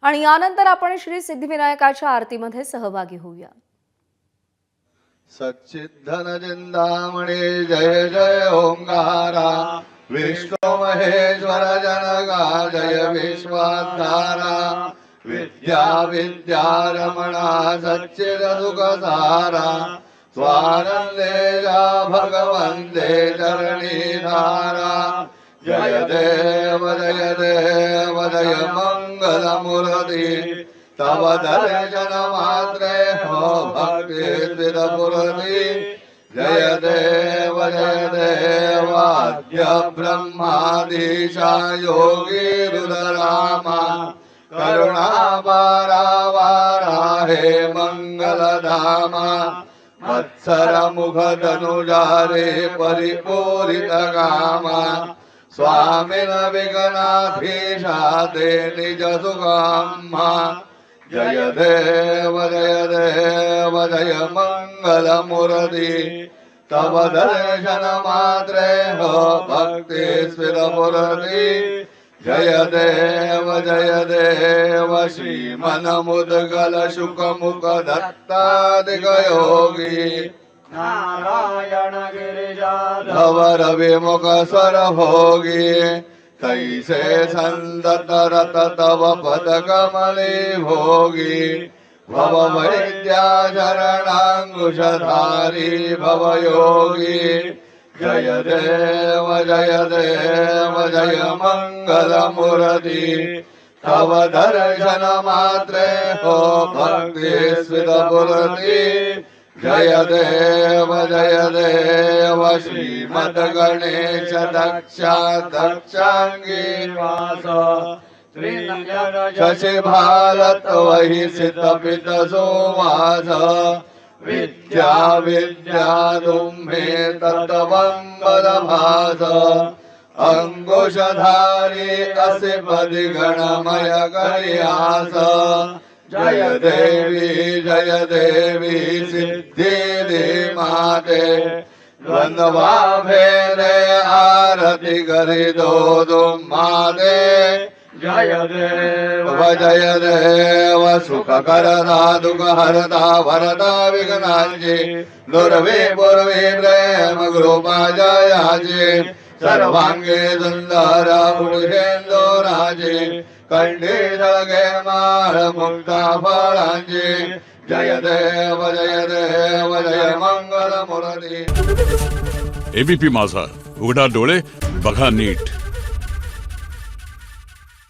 आणि यानंतर आपण श्री सिद्धिविनायकाच्या आरतीमध्ये सहभागी होऊया। सच्चिद्धन चिंतामणि जय जय ओंकारा, विष्णु महेश्वर जनगा जय विश्वाधारा, विद्या विद्यारमणा सच्चिद सुखसारा, स्वानंदेजा भगवन्ते चरणीधारा, जय देव जय मंगलमूर्ति, तव दर्शन मात्रे हो भक्ति स्थिरपुरति, जय देवाद्य ब्रह्मादीशा योगी रुद्रामा, करुणा वाराहे मंगलधामा, मत्सर मुख धनुजारे परिपूरित कामा, स्वामिन विघ्नाधीशा ते निज सुखाम्मा, जय देव जय मंगलमूर्ति, तव दर्शन मात्रे हो भक्ति स्थिरपुरति, जय देव श्रीमन मुद्गल शुक मुख दत्तादिक योगी, नारायण गिरिजाधर विमुख स्वर भोगी, तैसे संदत रत तव पद कमले भोगी, भव वैद्या शरणांकुशधारी भव योगी, जय देव जय मंगलमूर्ति, तव दर्शन मात्रे हो भक्ति स्थिरपुरति, जय देव श्रीमद गणेश दक्षांगी वास, शशि भारत वही सित पित सुवास, विद्या तुम्हे तत्वंबर भास, अंकुशधारी असि पदि गणमय करियास, जय देवी सिद्धि माते, द्वंद्वा भेदे आरती करि दो तुम माते, जय देव सुख करता दुख हरता भरता विघ्नांची, दुर्वे पूर्वे प्रेम कृपा जयाची, सर्वांगे सुंदर पुरुषेंदो राजे, कंठी जळगे माळ मुक्ता फळांची, जय देव जय मंगलमूर्ति। एबीपी माझा, उघडा डोळे बघा नीट।